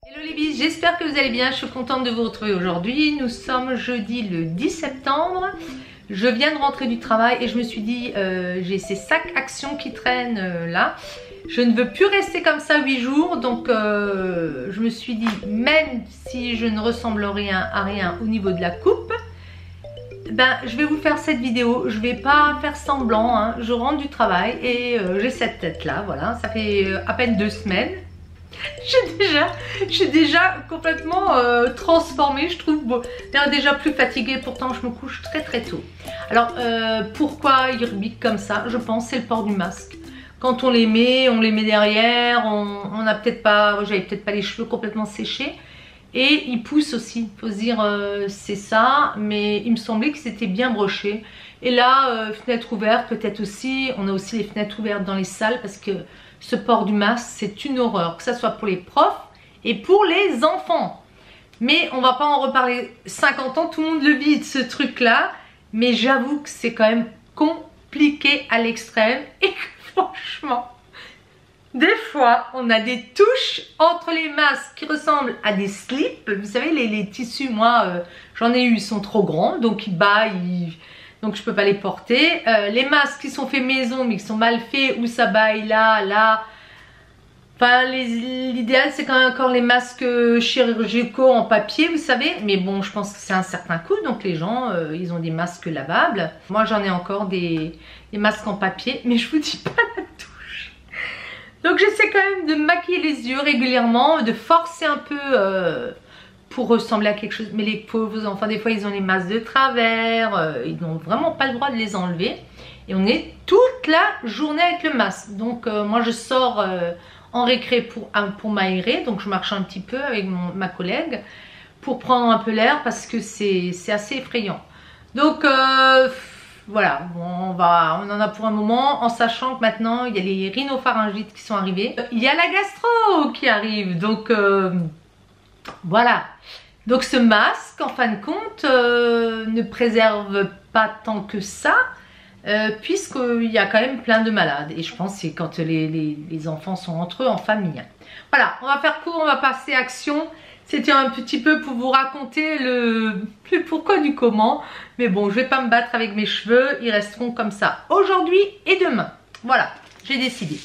Hello les bis, j'espère que vous allez bien, je suis contente de vous retrouver aujourd'hui. Nous sommes jeudi le 10 septembre. Je viens de rentrer du travail et je me suis dit, j'ai ces sacs actions qui traînent là. Je ne veux plus rester comme ça 8 jours, donc je me suis dit, même si je ne ressemble à rien au niveau de la coupe, ben, je vais vous faire cette vidéo. Je vais pas faire semblant, hein. Je rentre du travail et j'ai cette tête là, voilà, ça fait à peine 2 semaines. Je suis déjà complètement transformée, je trouve. Bon, déjà plus fatiguée, pourtant je me couche très tôt. Alors pourquoi ils rebiquent comme ça? Je pense c'est le port du masque. Quand on les met derrière, on n'a peut-être pas, j'avais peut-être pas les cheveux complètement séchés. Et ils poussent aussi, il faut se dire c'est ça, mais il me semblait que c'était bien broché. Et là, fenêtre ouverte peut-être aussi, on a aussi les fenêtres ouvertes dans les salles parce que ce port du masque c'est une horreur, que ce soit pour les profs et pour les enfants. Mais on va pas en reparler, 50 ans, tout le monde le vit de ce truc là, mais j'avoue que c'est quand même compliqué à l'extrême et que franchement, des fois, on a des touches entre les masques qui ressemblent à des slips. Vous savez, les tissus, moi, j'en ai eu, ils sont trop grands, donc ils baillent, donc je peux pas les porter. Les masques qui sont faits maison, mais qui sont mal faits, où ça baille là. Enfin, l'idéal, c'est quand même encore les masques chirurgicaux en papier, vous savez. Mais bon, je pense que c'est un certain coût, donc les gens, ils ont des masques lavables. Moi, j'en ai encore des masques en papier, mais je vous dis pas la touche. Donc j'essaie quand même de maquiller les yeux régulièrement, de forcer un peu pour ressembler à quelque chose. Mais les pauvres enfants, des fois ils ont les masques de travers, ils n'ont vraiment pas le droit de les enlever. Et on est toute la journée avec le masque. Donc moi je sors en récré pour m'aérer, donc je marche un petit peu avec ma collègue pour prendre un peu l'air parce que c'est assez effrayant. Donc voilà, bon, on en a pour un moment, en sachant que maintenant il y a les rhinopharyngites qui sont arrivés. Il y a la gastro qui arrive, donc voilà. Donc ce masque, en fin de compte, ne préserve pas tant que ça, puisqu'il y a quand même plein de malades. Et je pense que c'est quand les enfants sont entre eux en famille. Voilà, on va faire court, on va passer à action. C'était un petit peu pour vous raconter le pourquoi du comment. Mais bon, je vais pas me battre avec mes cheveux. Ils resteront comme ça aujourd'hui et demain. Voilà, j'ai décidé.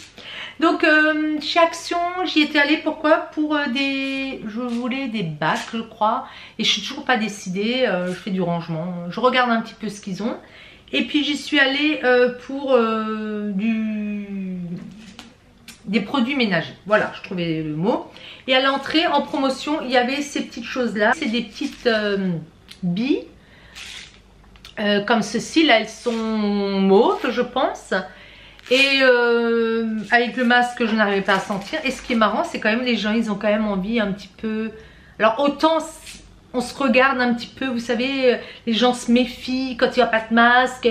Donc, chez Action, j'y étais allée. Pourquoi? Pour je voulais des bacs, je crois. Et je suis toujours pas décidée. Je fais du rangement. Je regarde un petit peu ce qu'ils ont. Et puis, j'y suis allée pour des produits ménagers. Voilà, je trouvais le mot. Et à l'entrée, en promotion, il y avait ces petites choses-là. C'est des petites billes. Comme ceci, là, elles sont mauves, je pense. Et avec le masque, je n'arrivais pas à sentir. Et ce qui est marrant, c'est quand même les gens, ils ont quand même envie un petit peu... Alors, autant on se regarde un petit peu, vous savez, les gens se méfient quand il n'y a pas de masque.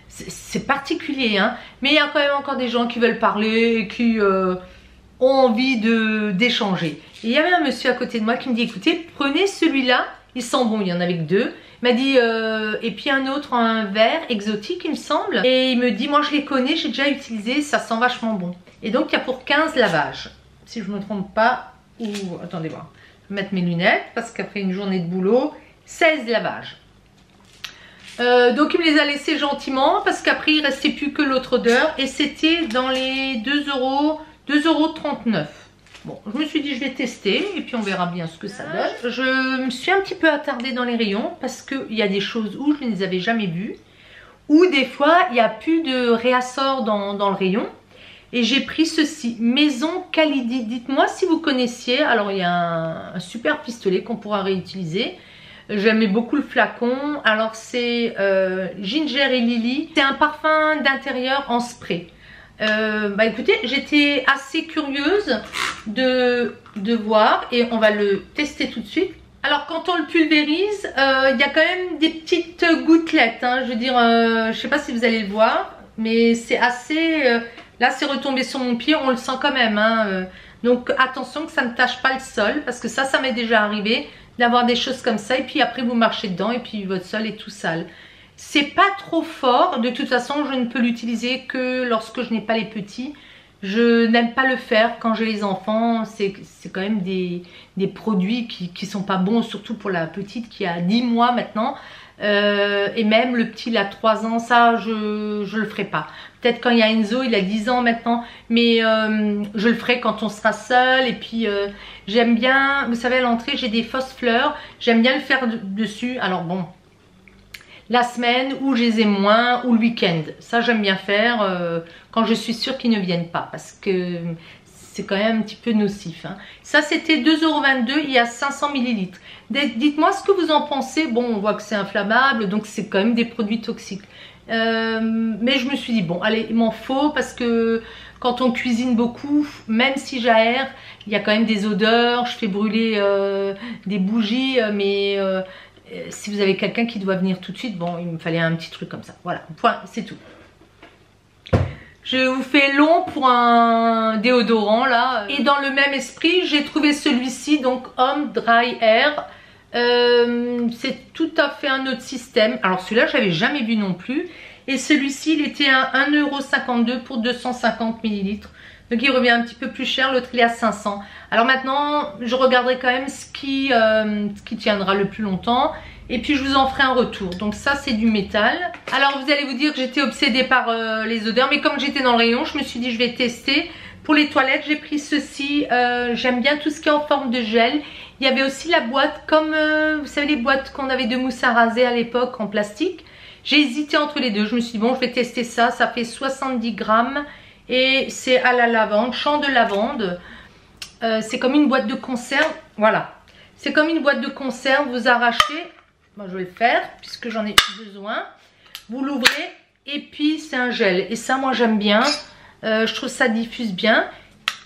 C'est particulier, hein. Mais il y a quand même encore des gens qui veulent parler et qui ont envie d'échanger. Et il y avait un monsieur à côté de moi qui me dit, écoutez, prenez celui-là, il sent bon, il y en avait que 2. Il m'a dit, et puis un autre, un vert exotique, il me semble. Et il me dit, moi je les connais, j'ai déjà utilisé, ça sent vachement bon. Et donc il y a pour 15 lavages, si je ne me trompe pas. Ou, attendez voir, je vais mettre mes lunettes, parce qu'après une journée de boulot, 16 lavages. Donc il me les a laissés gentiment parce qu'après il ne restait plus que l'autre odeur et c'était dans les 2,39 €. Bon, je me suis dit je vais tester et puis on verra bien ce que ça donne. Je me suis un petit peu attardée dans les rayons parce qu'il y a des choses où je ne les avais jamais vues, ou des fois il n'y a plus de réassort dans le rayon. Et j'ai pris ceci, Maison Kalidi. Dites-moi si vous connaissiez. Alors il y a un super pistolet qu'on pourra réutiliser. J'aimais beaucoup le flacon. Alors c'est Ginger et Lily. C'est un parfum d'intérieur en spray. Bah écoutez, j'étais assez curieuse de voir et on va le tester tout de suite. Alors quand on le pulvérise, il y a quand même des petites gouttelettes, hein. Je veux dire, je sais pas si vous allez le voir, mais c'est assez... là c'est retombé sur mon pied, on le sent quand même, hein. Donc attention que ça ne tâche pas le sol, parce que ça m'est déjà arrivé d'avoir des choses comme ça et puis après vous marchez dedans et puis votre sol est tout sale. C'est pas trop fort, de toute façon je ne peux l'utiliser que lorsque je n'ai pas les petits, Je n'aime pas le faire quand j'ai les enfants, c'est quand même des produits qui sont pas bons, surtout pour la petite qui a 10 mois maintenant. Et même le petit il a 3 ans, ça je le ferai pas. Peut-être quand il y a Enzo, il a 10 ans maintenant, mais je le ferai quand on sera seul. Et puis j'aime bien, vous savez à l'entrée j'ai des fausses fleurs, j'aime bien le faire dessus. Alors bon, la semaine où je les ai moins, ou le week-end, ça j'aime bien faire quand je suis sûre qu'ils ne viennent pas, parce que c'est quand même un petit peu nocif, hein. Ça c'était 2,22 €, il y a 500 ml. Dites-moi ce que vous en pensez. Bon, on voit que c'est inflammable, donc c'est quand même des produits toxiques. Mais je me suis dit, bon, allez, il m'en faut, parce que quand on cuisine beaucoup, même si j'aère, il y a quand même des odeurs, je fais brûler des bougies, mais si vous avez quelqu'un qui doit venir tout de suite, bon, il me fallait un petit truc comme ça. Voilà, point, c'est tout. Je vous fais long pour un déodorant là. Et dans le même esprit, j'ai trouvé celui-ci, donc Home Dry Air. C'est tout à fait un autre système. Alors celui-là, je n'avais jamais vu non plus. Et celui-ci, il était à 1,52 € pour 250 ml. Donc il revient un petit peu plus cher, l'autre il est à 500. Alors maintenant, je regarderai quand même ce qui tiendra le plus longtemps. Et puis je vous en ferai un retour. Donc ça c'est du métal. Alors vous allez vous dire que j'étais obsédée par les odeurs. Mais comme j'étais dans le rayon, je me suis dit je vais tester. Pour les toilettes, j'ai pris ceci. J'aime bien tout ce qui est en forme de gel. Il y avait aussi la boîte comme, vous savez les boîtes qu'on avait de mousse à raser à l'époque en plastique. J'ai hésité entre les deux. Je me suis dit bon je vais tester ça. Ça fait 70 grammes. Et c'est à la lavande, champ de lavande. C'est comme une boîte de conserve. Voilà. C'est comme une boîte de conserve. Vous arrachez. Moi je vais le faire puisque j'en ai besoin. Vous l'ouvrez et puis c'est un gel. Et ça moi j'aime bien. Je trouve ça diffuse bien.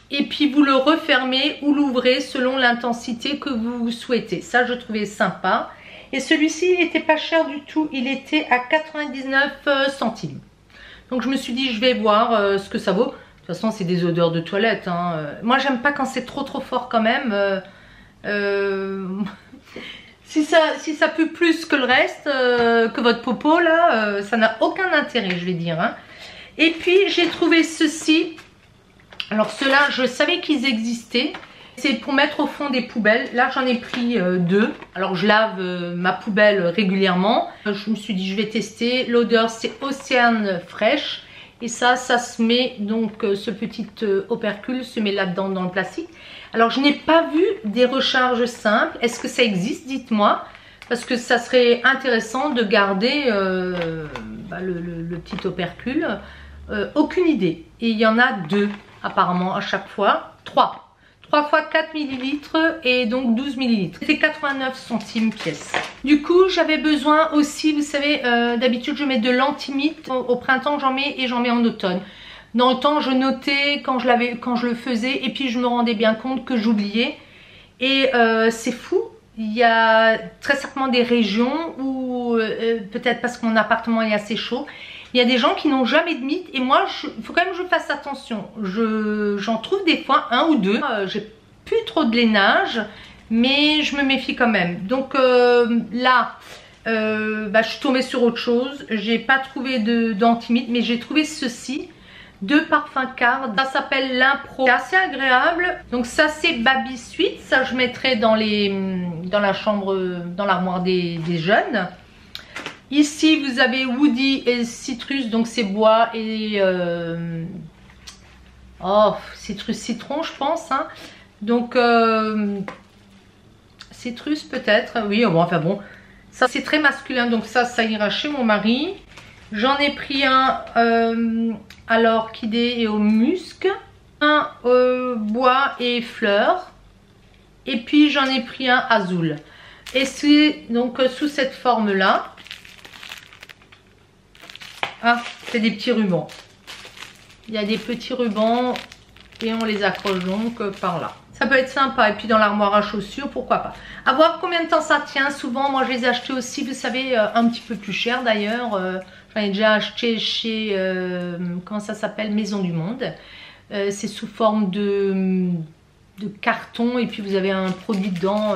Et puis vous le refermez ou l'ouvrez selon l'intensité que vous souhaitez. Ça je trouvais sympa. Et celui-ci il n'était pas cher du tout. Il était à 99 centimes. Donc je me suis dit je vais voir ce que ça vaut. De toute façon c'est des odeurs de toilette, hein. Moi j'aime pas quand c'est trop fort quand même. Si ça pue plus que le reste, que votre popo là, ça n'a aucun intérêt je vais dire, hein. Et puis j'ai trouvé ceci. Alors ceux-là je savais qu'ils existaient. C'est pour mettre au fond des poubelles. Là j'en ai pris deux. Alors je lave ma poubelle régulièrement. Je me suis dit je vais tester. L'odeur c'est Océane fraîche. Et ça se met donc ce petit opercule se met là-dedans dans le plastique. Alors je n'ai pas vu des recharges simples. Est-ce que ça existe? Dites-moi. Parce que ça serait intéressant de garder le petit opercule. Aucune idée. Et il y en a deux apparemment à chaque fois. 3 fois 4 ml et donc 12 ml. C'était 89 centimes pièce. Du coup, j'avais besoin aussi, vous savez, d'habitude je mets de l'antimite. Au printemps, j'en mets et j'en mets en automne. Dans le temps, je notais quand je le faisais et puis je me rendais bien compte que j'oubliais. Et c'est fou. Il y a très certainement des régions où, peut-être parce que mon appartement est assez chaud, il y a des gens qui n'ont jamais de mythe et moi, il faut quand même que je fasse attention. J'en trouve des fois un ou deux. J'ai plus trop de lainage, mais je me méfie quand même. Donc là, je suis tombée sur autre chose. J'ai pas trouvé d'antimite, mais j'ai trouvé ceci. 2 parfums Card. Ça s'appelle l'Impro. C'est assez agréable. Donc ça c'est Baby Sweet. Ça je mettrai dans la chambre, dans l'armoire des jeunes. Ici, vous avez Woody et Citrus, donc c'est bois et citrus citron, je pense, hein. Donc citrus peut-être, oui, bon, enfin bon, ça c'est très masculin, donc ça ira chez mon mari. J'en ai pris un à l'orchidée et au musc, un bois et fleurs, et puis j'en ai pris un azul. Et c'est donc sous cette forme-là. Ah, c'est des petits rubans. Il y a des petits rubans et on les accroche donc par là. Ça peut être sympa. Et puis dans l'armoire à chaussures, pourquoi pas. À voir combien de temps ça tient. Souvent, moi je les ai achetés aussi, vous savez, un petit peu plus cher d'ailleurs. J'en ai déjà acheté chez, comment ça s'appelle, Maison du Monde. C'est sous forme de carton et puis vous avez un produit dedans,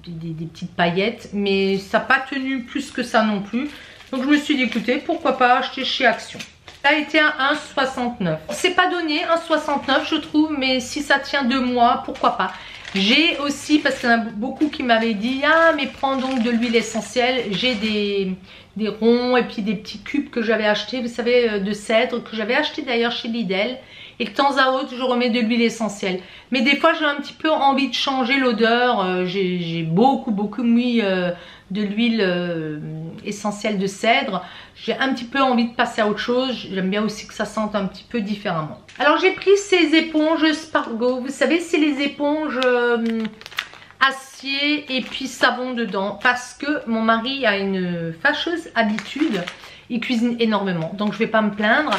des petites paillettes. Mais ça n'a pas tenu plus que ça non plus. Donc je me suis dit écoutez, pourquoi pas acheter chez Action. Ça a été un 1,69. C'est pas donné, 1,69 je trouve, mais si ça tient 2 mois, pourquoi pas. J'ai aussi, parce qu'il y en a beaucoup qui m'avaient dit, ah mais prends donc de l'huile essentielle. J'ai des ronds et puis des petits cubes que j'avais acheté, vous savez, de cèdre, que j'avais acheté d'ailleurs chez Lidl. Et de temps à autre, je remets de l'huile essentielle. Mais des fois, j'ai un petit peu envie de changer l'odeur. J'ai beaucoup mis de l'huile essentielle de cèdre. J'ai un petit peu envie de passer à autre chose. J'aime bien aussi que ça sente un petit peu différemment. Alors, j'ai pris ces éponges Spargo. Vous savez, c'est les éponges acier et puis savon dedans. Parce que mon mari a une fâcheuse habitude. Il cuisine énormément. Donc, je ne vais pas me plaindre.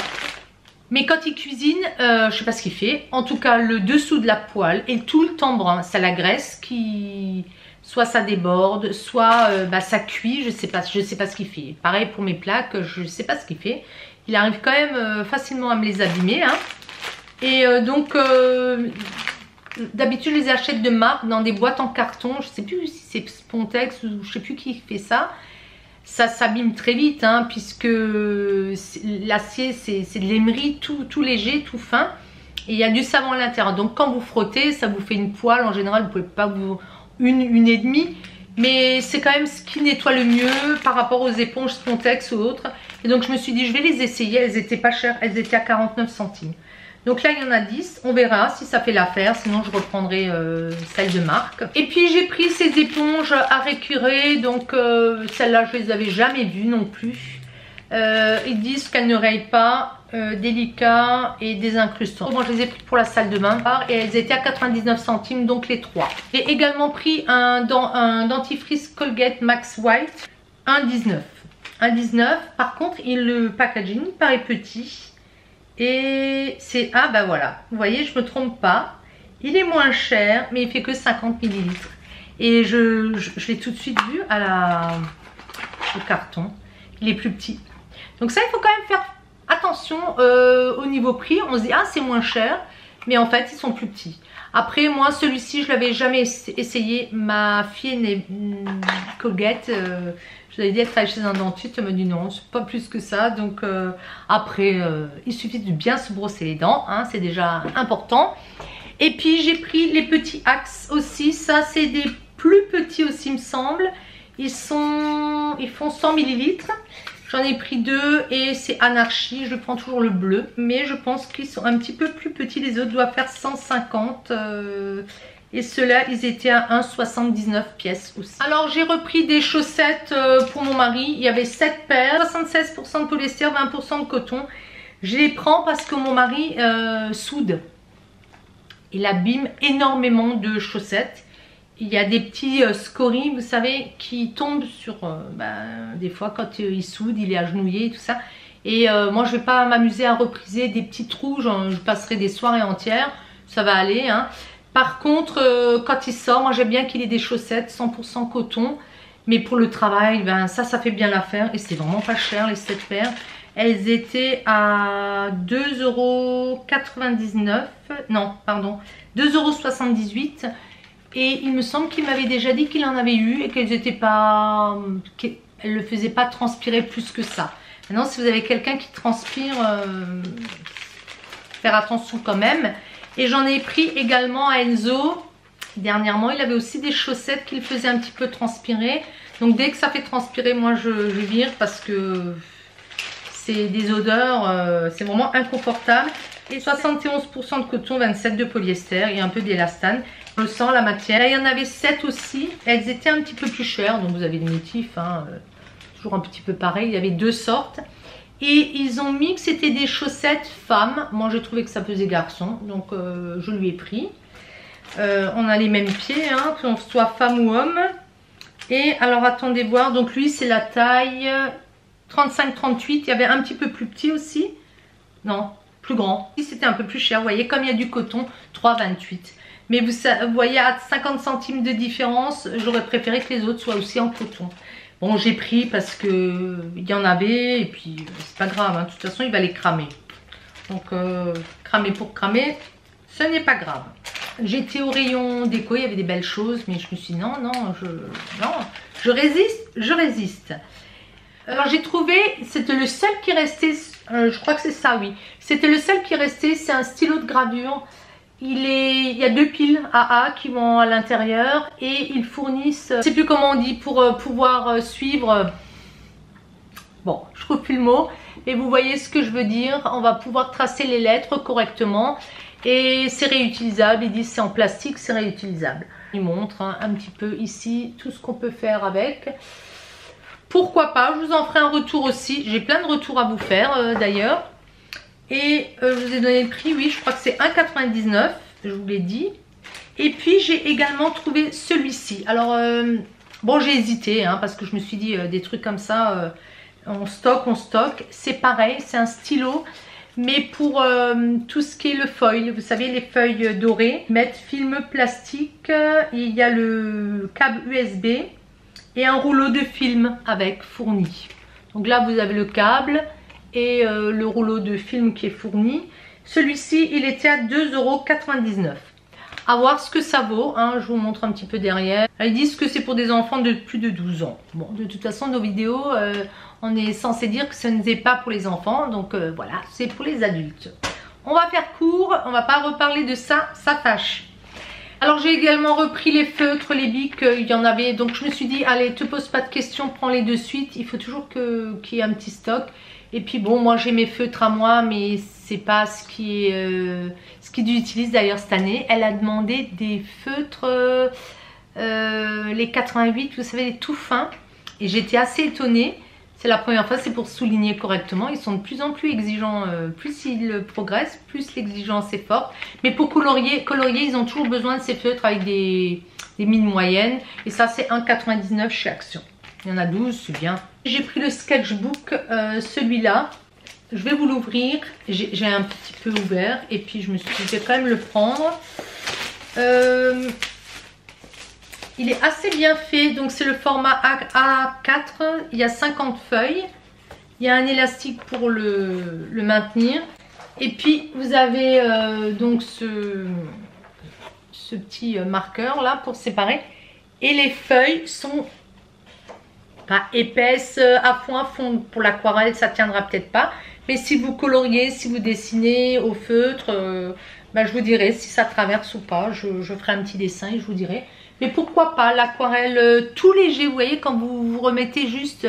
Mais quand il cuisine, je sais pas ce qu'il fait. En tout cas, le dessous de la poêle est tout le temps brun. C'est la graisse qui... Soit ça déborde, soit ça cuit. Je sais pas ce qu'il fait. Pareil pour mes plaques, je sais pas ce qu'il fait. Il arrive quand même facilement à me les abîmer. Hein. Et donc, d'habitude, je les achète de marque dans des boîtes en carton. Je sais plus si c'est Spontex ou je sais plus qui fait ça. Ça s'abîme très vite, hein, puisque l'acier c'est de l'émery tout léger, tout fin. Et il y a du savon à l'intérieur. Donc quand vous frottez, ça vous fait une poêle. En général, vous pouvez pas vous... Une et demie. Mais c'est quand même ce qui nettoie le mieux par rapport aux éponges Spontex ou autres. Et donc je me suis dit, je vais les essayer. Elles étaient pas chères, elles étaient à 49 centimes. Donc là, il y en a 10. On verra si ça fait l'affaire. Sinon, je reprendrai celle de marque. Et puis, j'ai pris ces éponges à récurer. Donc, celles-là, je les avais jamais vues non plus. Ils disent qu'elles ne rayent pas, délicat et désincrustant. Moi, je les ai pris pour la salle de bain. Et elles étaient à 99 centimes, donc les 3. J'ai également pris un dentifrice Colgate Max White. 1,19. 1,19. Par contre, le packaging paraît petit. Et c'est... Ah bah voilà, vous voyez, je me trompe pas. Il est moins cher, mais il fait que 50 ml. Et je l'ai tout de suite vu au carton. Il est plus petit. Donc ça, il faut quand même faire attention au niveau prix. On se dit, ah c'est moins cher. Mais en fait, ils sont plus petits. Après, moi, celui-ci, je l'avais jamais essayé. Ma fille, Colgate... je lui ai dit, elle travaille chez un dentiste, elle m'a dit non, c'est pas plus que ça. Donc après, il suffit de bien se brosser les dents, hein, c'est déjà important. Et puis j'ai pris les petits Axe aussi, ça c'est des plus petits aussi il me semble. Ils font 100 ml. J'en ai pris 2 et c'est Anarchy, je prends toujours le bleu. Mais je pense qu'ils sont un petit peu plus petits, les autres doivent faire 150 et ceux-là, ils étaient à 1,79 pièces aussi. Alors, j'ai repris des chaussettes pour mon mari. Il y avait 7 paires, 76% de polyester, 20% de coton. Je les prends parce que mon mari soude. Il abîme énormément de chaussettes. Il y a des petits scories, vous savez, qui tombent sur... des fois, quand il soude, il est agenouillé et tout ça. Et moi, je ne vais pas m'amuser à repriser des petits trous. Je passerai des soirées entières. Ça va aller, hein. Par contre, quand il sort, moi j'aime bien qu'il ait des chaussettes 100% coton. Mais pour le travail, ça fait bien l'affaire. Et c'est vraiment pas cher les 7 paires. Elles étaient à 2,99 €. Non, pardon, 2,78 €. Et il me semble qu'il m'avait déjà dit qu'il en avait eu et qu'elles étaient pas... qu'elles ne le faisaient pas transpirer plus que ça. Maintenant, si vous avez quelqu'un qui transpire, faire attention quand même. Et j'en ai pris également à Enzo. Dernièrement, il avait aussi des chaussettes qu'il faisait un petit peu transpirer. Donc dès que ça fait transpirer, moi je vire parce que c'est des odeurs, c'est vraiment inconfortable. Et 71% de coton, 27% de polyester et un peu d'élastane. On le sent la matière. Là, il y en avait 7 aussi. Elles étaient un petit peu plus chères. Donc vous avez des motifs, hein, toujours un petit peu pareil. Il y avait 2 sortes. Et ils ont mis que c'était des chaussettes femmes. Moi, je trouvais que ça faisait garçon. Donc, je lui ai pris. On a les mêmes pieds, hein, qu'on soit femme ou homme. Et alors, attendez voir. Donc, lui, c'est la taille 35-38. Il y avait un petit peu plus petit aussi. Non, plus grand. C'était un peu plus cher. Vous voyez, comme il y a du coton, 3,28. Mais vous voyez, à 50 centimes de différence, j'aurais préféré que les autres soient aussi en coton. Bon, j'ai pris parce que il y en avait et puis c'est pas grave, hein. De toute façon il va les cramer. Donc cramer pour cramer, ce n'est pas grave. J'étais au rayon déco, il y avait des belles choses, mais je me suis dit non, je résiste. Alors j'ai trouvé, c'était le seul qui restait Je crois que c'est ça, oui. C'était le seul qui restait, c'est un stylo de gravure. Il y a 2 piles AA qui vont à l'intérieur et ils fournissent, je sais plus comment on dit, pour pouvoir suivre. Bon, je trouve plus le mot, et vous voyez ce que je veux dire. On va pouvoir tracer les lettres correctement et c'est réutilisable. Ils disent c'est en plastique, c'est réutilisable. Ils montrent un petit peu ici tout ce qu'on peut faire avec. Pourquoi pas, je vous en ferai un retour aussi. J'ai plein de retours à vous faire d'ailleurs. Et je vous ai donné le prix, oui, je crois que c'est 1,99, je vous l'ai dit. Et puis j'ai également trouvé celui-ci. Alors, bon, j'ai hésité, hein, parce que je me suis dit des trucs comme ça, on stocke. C'est pareil, c'est un stylo, mais pour tout ce qui est le foil, vous savez, les feuilles dorées, mettre film plastique, il y a le câble USB et un rouleau de film avec fourni. Donc là, vous avez le câble et le rouleau de film qui est fourni. Celui-ci, il était à 2,99 €. À voir ce que ça vaut, hein. Je vous montre un petit peu derrière. Ils disent que c'est pour des enfants de plus de 12 ans. Bon, de toute façon, nos vidéos, on est censé dire que ce n'est pas pour les enfants. Donc voilà, c'est pour les adultes. On va faire court, on va pas reparler de ça, ça fâche. Alors j'ai également repris les feutres, les bics, il y en avait. Donc je me suis dit, allez, te pose pas de questions, prends-les de suite. Il faut toujours qu'il y ait un petit stock. Et puis bon, moi j'ai mes feutres à moi, mais c'est pas ce qu'il utilise d'ailleurs cette année. Elle a demandé des feutres, les 88, vous savez, les tout fins. Et j'étais assez étonnée. C'est la première fois, c'est pour souligner correctement. Ils sont de plus en plus exigeants, plus ils progressent, plus l'exigence est forte. Mais pour colorier, ils ont toujours besoin de ces feutres avec des mines moyennes. Et ça, c'est 1,99 € chez Action. Il y en a 12, c'est bien. J'ai pris le sketchbook, celui-là. Je vais vous l'ouvrir. J'ai un petit peu ouvert. Et puis je me suis dit, je vais quand même le prendre. Il est assez bien fait. Donc c'est le format A4. Il y a 50 feuilles. Il y a un élastique pour le maintenir. Et puis vous avez donc ce petit marqueur là pour séparer. Et les feuilles sont pas épaisse à fond pour l'aquarelle, ça tiendra peut-être pas, mais si vous coloriez, si vous dessinez au feutre, je vous dirai si ça traverse ou pas. Je ferai un petit dessin et je vous dirai. Mais pourquoi pas l'aquarelle tout léger, vous voyez, quand vous remettez juste,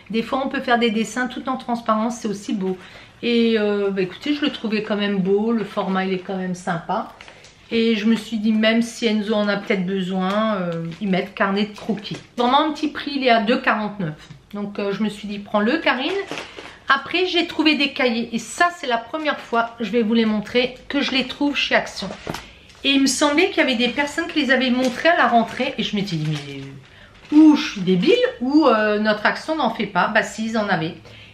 des fois on peut faire des dessins tout en transparence, c'est aussi beau. Et écoutez, je le trouvais quand même beau, le format il est quand même sympa. Et je me suis dit, même si Enzo en a peut-être besoin, ils mettent carnet de croquis. Vraiment un petit prix, il est à 2,49 €. Donc je me suis dit, prends-le Karine. Après, j'ai trouvé des cahiers. Et ça, c'est la première fois, je vais vous les montrer, que je les trouve chez Action. Et il me semblait qu'il y avait des personnes qui les avaient montrés à la rentrée. Et je me suis dit, mais ou je suis débile, ou notre Action n'en fait pas. Bah si, ils en avaient.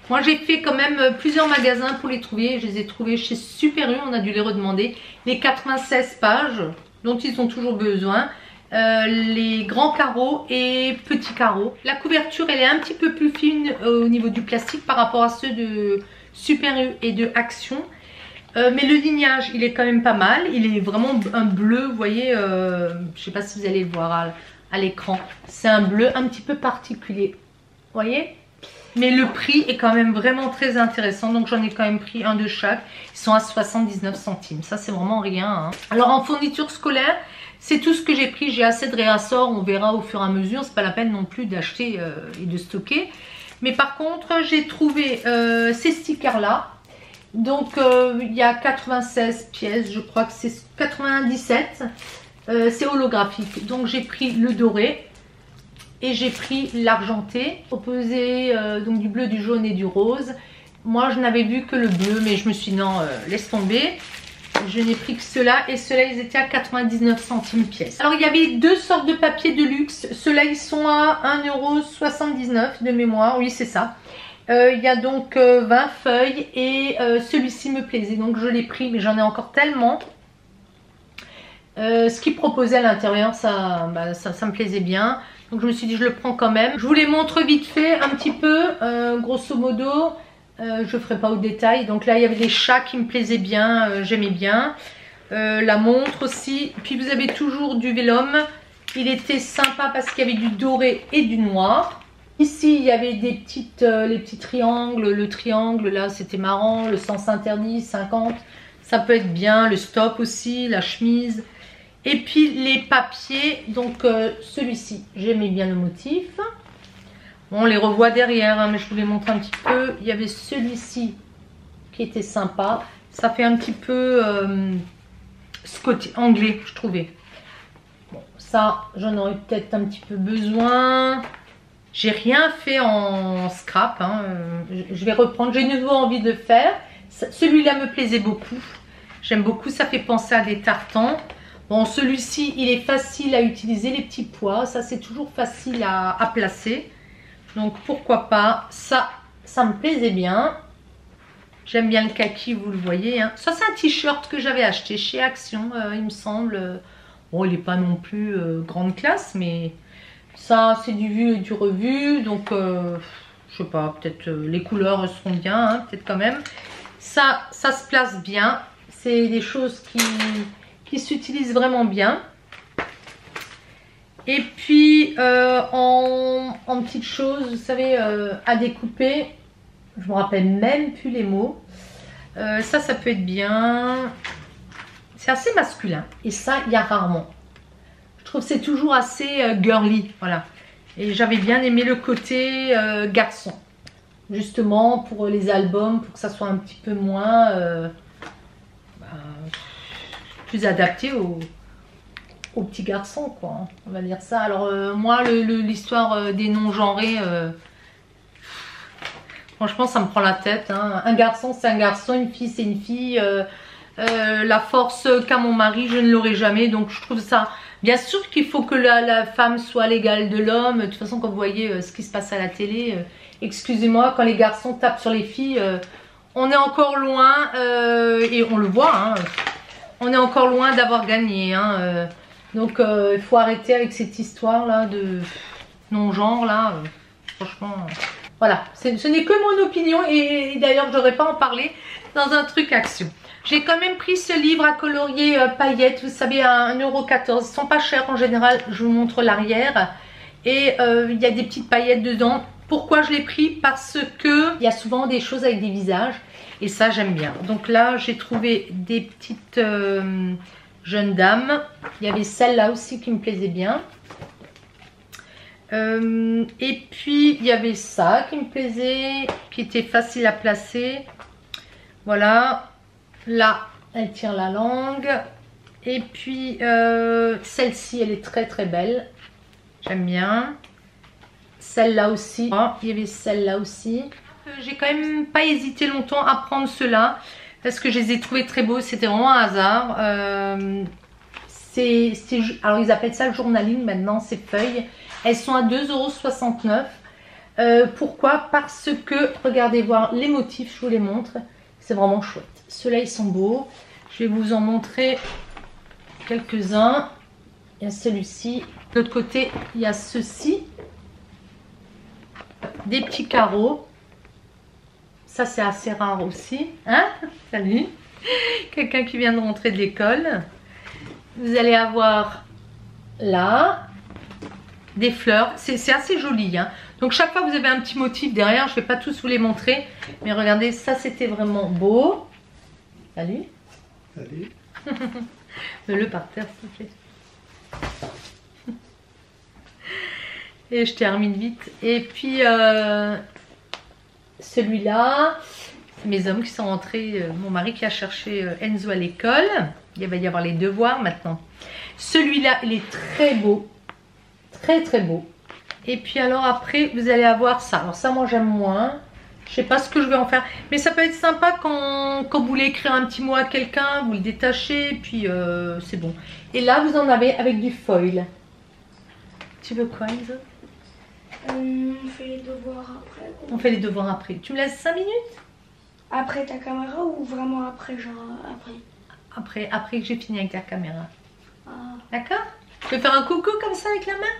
Moi j'ai fait quand même plusieurs magasins pour les trouver. Je les ai trouvés chez Super U, on a dû les redemander. Les 96 pages dont ils ont toujours besoin. Les grands carreaux et petits carreaux. La couverture elle est un petit peu plus fine au niveau du plastique par rapport à ceux de Super U et de Action. Mais le lignage il est quand même pas mal. Il est vraiment un bleu, vous voyez, je sais pas si vous allez le voir à l'écran. C'est un bleu un petit peu particulier, vous voyez. Mais le prix est quand même vraiment très intéressant. Donc j'en ai quand même pris un de chaque. Ils sont à 79 centimes. Ça c'est vraiment rien, hein. Alors en fourniture scolaire, c'est tout ce que j'ai pris. J'ai assez de réassorts. On verra au fur et à mesure. C'est pas la peine non plus d'acheter et de stocker. Mais par contre j'ai trouvé ces stickers là. Donc il y a 96 pièces. Je crois que c'est 97. C'est holographique. Donc j'ai pris le doré. Et j'ai pris l'argenté, opposé donc du bleu, du jaune et du rose. Moi, je n'avais vu que le bleu, mais je me suis dit non, laisse tomber. Je n'ai pris que ceux-là et ceux-là, ils étaient à 99 centimes pièce. Alors, il y avait deux sortes de papier de luxe. Ceux-là, ils sont à 1,79 € de mémoire. Oui, c'est ça. Il y a donc 20 feuilles et celui-ci me plaisait. Donc, je l'ai pris, mais j'en ai encore tellement. Ce qu'ils proposaient à l'intérieur, ça me plaisait bien. Donc je me suis dit je le prends quand même. Je vous les montre vite fait un petit peu, grosso modo. Je ne ferai pas au détail. Donc là il y avait des chats qui me plaisaient bien, j'aimais bien. La montre aussi. Puis vous avez toujours du vélum. Il était sympa parce qu'il y avait du doré et du noir. Ici, il y avait des petites, les petits triangles. Le triangle, là, c'était marrant. Le sens interdit, 50. Ça peut être bien. Le stop aussi, la chemise. Et puis, les papiers. Donc, celui-ci, j'aimais bien le motif. Bon, on les revoit derrière, hein, mais je vous les montre un petit peu. Il y avait celui-ci qui était sympa. Ça fait un petit peu scotch anglais, je trouvais. Bon, ça, j'en aurais peut-être un petit peu besoin. J'ai rien fait en scrap, hein. Je vais reprendre, j'ai de nouveau envie de faire. Celui-là me plaisait beaucoup. J'aime beaucoup, ça fait penser à des tartans. Bon, celui-ci, il est facile à utiliser, les petits pois. Ça, c'est toujours facile à placer. Donc, pourquoi pas. Ça me plaisait bien. J'aime bien le kaki, vous le voyez, hein. Ça, c'est un t-shirt que j'avais acheté chez Action, il me semble. Bon, il n'est pas non plus grande classe, mais... Ça, c'est du vu et du revu. Donc, je sais pas, peut-être les couleurs seront bien, hein, peut-être quand même. Ça se place bien. C'est des choses qui s'utilisent vraiment bien. Et puis, en petites choses, vous savez, à découper. Je me rappelle même plus les mots. Ça peut être bien. C'est assez masculin. Et ça, il y a rarement. Je trouve que c'est toujours assez girly, voilà. Et j'avais bien aimé le côté garçon. Justement, pour les albums, pour que ça soit un petit peu moins... plus adapté aux petits garçons, quoi. Hein, on va dire ça. Alors, moi, l'histoire des non-genrés... franchement, ça me prend la tête. Hein. Un garçon, c'est un garçon. Une fille, c'est une fille. La force qu'a mon mari, je ne l'aurai jamais. Donc, je trouve ça... Bien sûr qu'il faut que la femme soit l'égale de l'homme. De toute façon, quand vous voyez ce qui se passe à la télé, excusez-moi, quand les garçons tapent sur les filles, on est encore loin, et on le voit, hein, on est encore loin d'avoir gagné. Hein, donc, il faut arrêter avec cette histoire-là de non-genre, là. Franchement, voilà. Ce n'est que mon opinion, et d'ailleurs, je n'aurais pas en parlé dans un truc action. J'ai quand même pris ce livre à colorier paillettes, vous savez, à 1,14 €. Ils sont pas chers en général, je vous montre l'arrière. Et il y a des petites paillettes dedans. Pourquoi je l'ai pris? Parce que il y a souvent des choses avec des visages. Et ça, j'aime bien. Donc là, j'ai trouvé des petites jeunes dames. Il y avait celle-là aussi qui me plaisait bien. Et puis, il y avait ça qui me plaisait, qui était facile à placer. Voilà. Là, elle tire la langue. Et puis, celle-ci, elle est très très belle. J'aime bien. Celle-là aussi. Oh, il y avait celle-là aussi. J'ai quand même pas hésité longtemps à prendre ceux-là. Parce que je les ai trouvés très beaux. C'était vraiment un hasard. Alors, ils appellent ça le journaling maintenant, ces feuilles. Elles sont à 2,69 €. Pourquoi? Parce que, regardez voir les motifs, je vous les montre. C'est vraiment chouette. Ceux-là, ils sont beaux. Je vais vous en montrer quelques-uns. Il y a celui-ci. De l'autre côté, il y a ceci. Des petits carreaux. Ça, c'est assez rare aussi. Hein? Salut. Quelqu'un qui vient de rentrer de l'école. Vous allez avoir là des fleurs. C'est assez joli. Hein? Donc, chaque fois, vous avez un petit motif derrière. Je ne vais pas tous vous les montrer. Mais regardez, ça, c'était vraiment beau. Salut. Salut. Mets-le par terre, s'il te plaît. Et je termine vite. Et puis, celui-là, c'est mes hommes qui sont rentrés. Mon mari qui a cherché Enzo à l'école. Il va y avoir les devoirs maintenant. Celui-là, il est très beau. Très, très beau. Et puis alors après, vous allez avoir ça. Alors ça, moi, j'aime moins. Je sais pas ce que je vais en faire. Mais ça peut être sympa quand vous voulez écrire un petit mot à quelqu'un. Vous le détachez, puis c'est bon. Et là, vous en avez avec du foil. Tu veux quoi, Enzo? On fait les devoirs après. On fait les devoirs après. Tu me laisses 5 minutes? Après ta caméra ou vraiment après, genre après? Après que j'ai fini avec ta caméra. Ah. D'accord? Tu peux faire un coucou comme ça avec la main?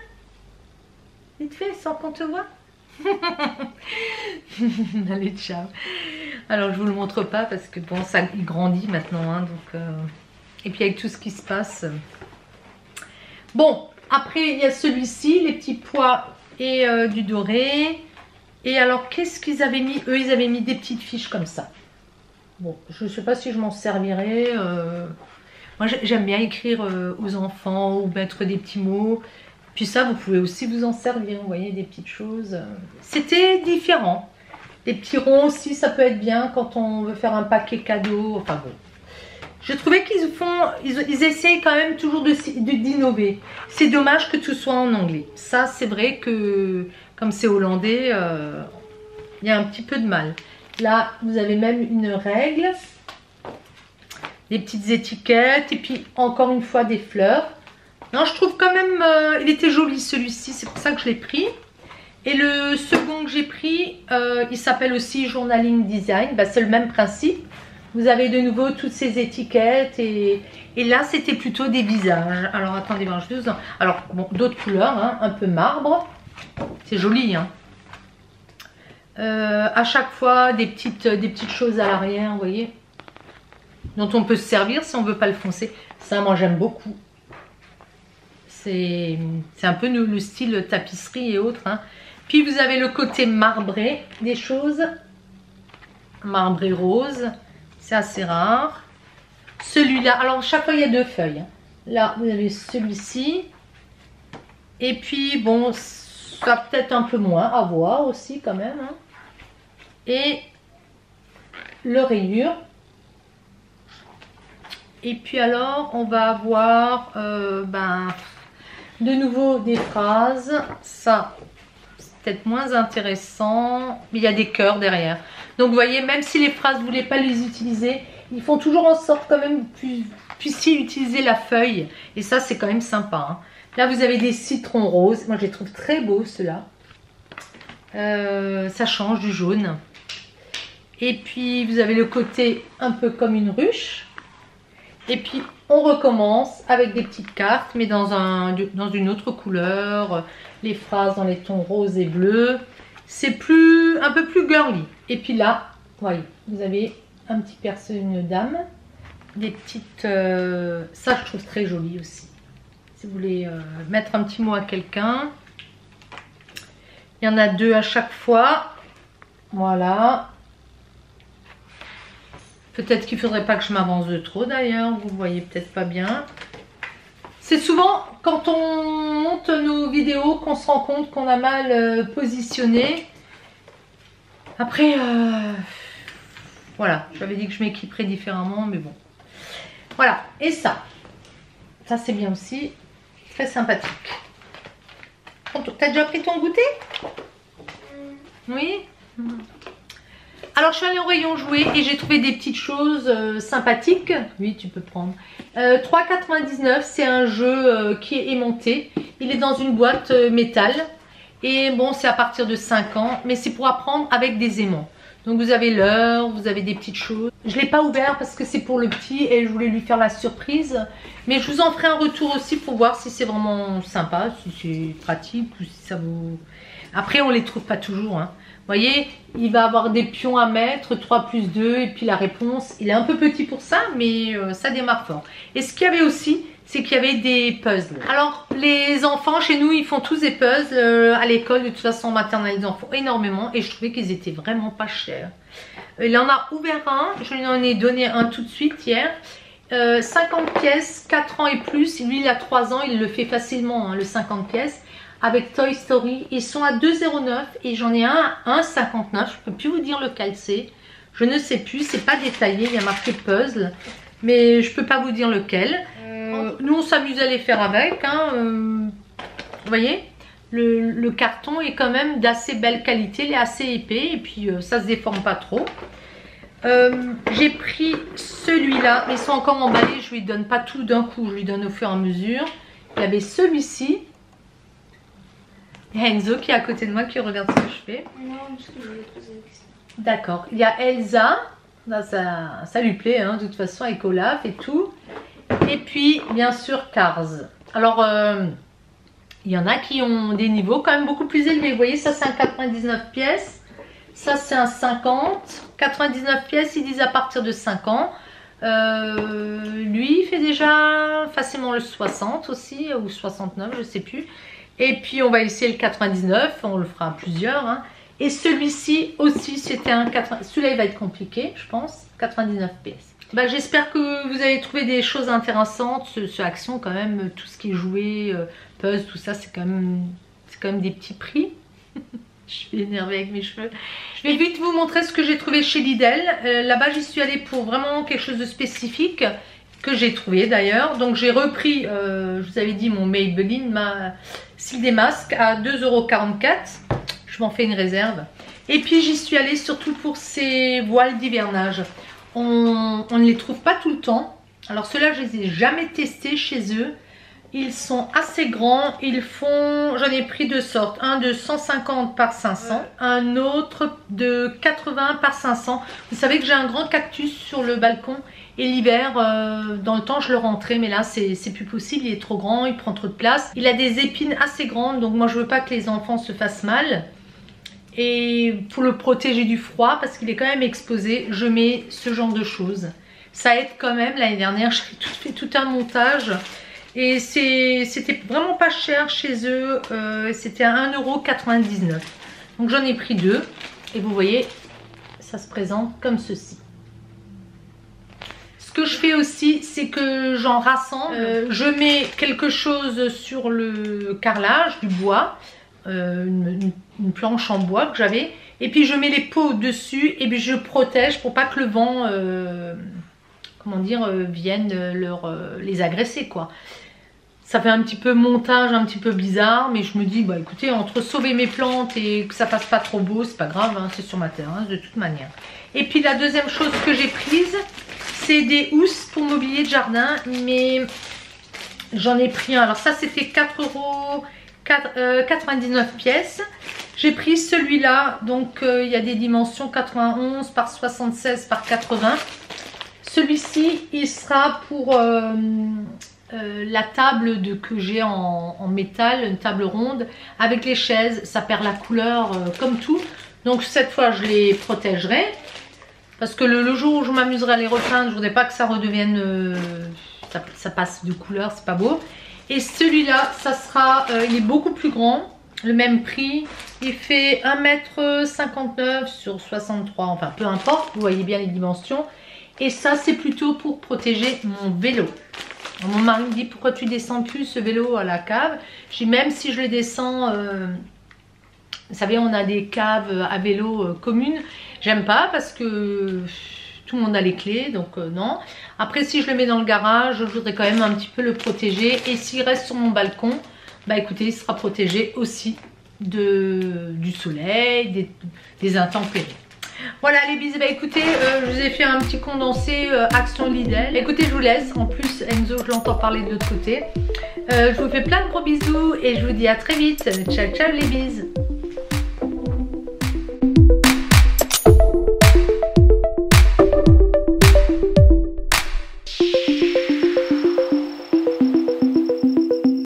Vite fait, sans qu'on te voit. Allez, ciao. Alors, je vous le montre pas parce que bon, ça il grandit maintenant. Hein, donc, et puis avec tout ce qui se passe. Bon, après, il y a celui-ci, les petits pois et du doré. Et alors, qu'est-ce qu'ils avaient mis? Eux, ils avaient mis des petites fiches comme ça. Bon, je ne sais pas si je m'en servirai. Moi, j'aime bien écrire aux enfants ou mettre des petits mots. Puis ça, vous pouvez aussi vous en servir, vous voyez, des petites choses. C'était différent. Les petits ronds aussi, ça peut être bien quand on veut faire un paquet cadeau. Enfin bon. Je trouvais ils essayent quand même toujours d'innover. C'est dommage que tout soit en anglais. Ça, c'est vrai que, comme c'est hollandais, il y a un petit peu de mal. Là, vous avez même une règle, des petites étiquettes et puis encore une fois des fleurs. Non, je trouve quand même, il était joli celui-ci, c'est pour ça que je l'ai pris. Et le second que j'ai pris, il s'appelle aussi Journaling Design. Bah, c'est le même principe. Vous avez de nouveau toutes ces étiquettes et là, c'était plutôt des visages. Alors, attendez, je vais vous en... Alors, bon, d'autres couleurs, hein, un peu marbre. C'est joli, hein. À chaque fois, des petites choses à l'arrière, vous voyez, dont on peut se servir si on ne veut pas le foncer. Ça, moi, j'aime beaucoup. C'est un peu le style tapisserie et autres, hein. Puis, vous avez le côté marbré des choses. Marbré rose. C'est assez rare. Celui-là, alors, chaque fois, il y a deux feuilles. Là, vous avez celui-ci. Et puis, bon, ça peut-être un peu moins à voir aussi, quand même, hein. Et le rayure. Et puis alors on va avoir de nouveau des phrases. Ça c'est peut-être moins intéressant, mais il y a des cœurs derrière. Donc vous voyez, même si les phrases vous ne voulez pas les utiliser, ils font toujours en sorte quand même que vous puissiez utiliser la feuille. Et ça c'est quand même sympa, hein. Là vous avez des citrons roses. Moi je les trouve très beaux ceux-là. Ça change du jaune. Et puis vous avez le côté un peu comme une ruche. Et puis on recommence avec des petites cartes, mais dans une autre couleur. Les phrases dans les tons roses et bleus. C'est un peu plus girly. Et puis là, voyez, vous avez un petit perso, une dame. Des petites... ça je trouve très joli aussi. Si vous voulez mettre un petit mot à quelqu'un. Il y en a deux à chaque fois. Voilà. Peut-être qu'il ne faudrait pas que je m'avance de trop d'ailleurs. Vous ne voyez peut-être pas bien. C'est souvent quand on monte nos vidéos qu'on se rend compte qu'on a mal positionné. Après, voilà. J'avais dit que je m'équiperais différemment, mais bon. Voilà. Et ça. Ça c'est bien aussi. Très sympathique. T'as déjà pris ton goûter? Oui. Alors je suis allée au rayon jouets et j'ai trouvé des petites choses sympathiques. Oui, tu peux prendre. 3,99 €, c'est un jeu qui est aimanté. Il est dans une boîte métal. Et bon, c'est à partir de 5 ans. Mais c'est pour apprendre avec des aimants. Donc vous avez l'heure, vous avez des petites choses. Je ne l'ai pas ouvert parce que c'est pour le petit et je voulais lui faire la surprise. Mais je vous en ferai un retour aussi pour voir si c'est vraiment sympa, si c'est pratique ou si ça vous... Après, on ne les trouve pas toujours, hein. Vous voyez, il va avoir des pions à mettre, 3 plus 2, et puis la réponse, il est un peu petit pour ça, mais ça démarre fort. Et ce qu'il y avait aussi, c'est qu'il y avait des puzzles. Alors, les enfants, chez nous, ils font tous des puzzles à l'école. De toute façon, maternelle, ils en font énormément, et je trouvais qu'ils étaient vraiment pas chers. Il en a ouvert un, je lui en ai donné un tout de suite hier. 50 pièces, 4 ans et plus. Lui, il a 3 ans, il le fait facilement, hein, le 50 pièces. Avec Toy Story, ils sont à 2,09 € et j'en ai un à 1,59 €. Je ne peux plus vous dire lequel c'est. Je ne sais plus, c'est pas détaillé, il y a marqué puzzle, mais je peux pas vous dire lequel. Nous, on s'amuse à les faire avec, hein. Vous voyez, le carton est quand même d'assez belle qualité, il est assez épais et puis ça se déforme pas trop. J'ai pris celui-là, ils sont encore emballés, je lui donne pas tout d'un coup, je lui donne au fur et à mesure. Il y avait celui-ci. Il y a Enzo qui est à côté de moi qui regarde ce que je fais. Non, parce que je voulais te poser la question. D'accord. Il y a Elsa. Là, ça lui plaît, hein, de toute façon, avec Olaf et tout. Et puis, bien sûr, Cars. Alors, il y en a qui ont des niveaux quand même beaucoup plus élevés. Vous voyez, ça, c'est un 99 pièces. Ça, c'est un 50. 99 pièces, ils disent à partir de 5 ans. Lui il fait déjà facilement le 60 aussi, ou 69, je sais plus. Et puis on va essayer le 99, on le fera à plusieurs. Hein. Et celui-ci aussi, c'était un 80. Celui-là il va être compliqué, je pense. 99 PS. Bah, j'espère que vous avez trouvé des choses intéressantes. Ce Action, quand même, tout ce qui est joué, puzzle, tout ça, c'est quand même des petits prix. Je suis énervée avec mes cheveux. Je vais vite vous montrer ce que j'ai trouvé chez Lidl. Là-bas, j'y suis allée pour vraiment quelque chose de spécifique que j'ai trouvé d'ailleurs. Donc j'ai repris, je vous avais dit, mon Maybelline, ma cils des masques à 2,44 €. Je m'en fais une réserve. Et puis j'y suis allée surtout pour ces voiles d'hivernage. On ne les trouve pas tout le temps. Alors ceux-là, je les ai jamais testés chez eux. Ils sont assez grands. Ils font, j'en ai pris deux sortes. Un de 150 par 500. Un autre de 80 par 500. Vous savez que j'ai un grand cactus sur le balcon. Et l'hiver, dans le temps, je le rentrais. Mais là, c'est plus possible. Il est trop grand. Il prend trop de place. Il a des épines assez grandes. Donc moi, je veux pas que les enfants se fassent mal. Et pour le protéger du froid, parce qu'il est quand même exposé, je mets ce genre de choses. Ça aide quand même. L'année dernière, j'ai fait tout un montage. Et c'était vraiment pas cher chez eux. C'était à 1,99 €. Donc j'en ai pris deux. Et vous voyez, ça se présente comme ceci. Ce que je fais aussi, c'est que j'en rassemble. Je mets quelque chose sur le carrelage, du bois. Une planche en bois que j'avais. Et puis je mets les pots dessus. Et puis je protège pour pas que le vent... comment dire, viennent les agresser, quoi. Ça fait un petit peu montage, un petit peu bizarre, mais je me dis, bah écoutez, entre sauver mes plantes et que ça fasse pas trop beau, c'est pas grave, hein, c'est sur ma terrasse de toute manière. Et puis la deuxième chose que j'ai prise, c'est des housses pour mobilier de jardin, mais j'en ai pris un. Alors ça, c'était 4,99 pièces. J'ai pris celui-là, donc il y a des dimensions 91 par 76 par 80. Celui-ci, il sera pour la table que j'ai en métal, une table ronde, avec les chaises. Ça perd la couleur comme tout. Donc cette fois, je les protégerai. Parce que le jour où je m'amuserai à les repeindre, je voudrais pas que ça redevienne... ça passe de couleur, c'est pas beau. Et celui-là, ça sera... il est beaucoup plus grand, le même prix. Il fait 1,59 m sur 63, enfin peu importe, vous voyez bien les dimensions. Et ça, c'est plutôt pour protéger mon vélo. Mon mari me dit, pourquoi tu descends plus ce vélo à la cave? Je dis, même si je le descends, vous savez, on a des caves à vélo communes. J'aime pas parce que tout le monde a les clés, donc non. Après, si je le mets dans le garage, je voudrais quand même un petit peu le protéger. Et s'il reste sur mon balcon, bah écoutez, il sera protégé aussi du soleil, des intempéries. Voilà les bisous, bah écoutez, je vous ai fait un petit condensé Action Lidl. Écoutez, je vous laisse, en plus Enzo, je l'entends parler de l'autre côté. Je vous fais plein de gros bisous et je vous dis à très vite. Ciao ciao les bises.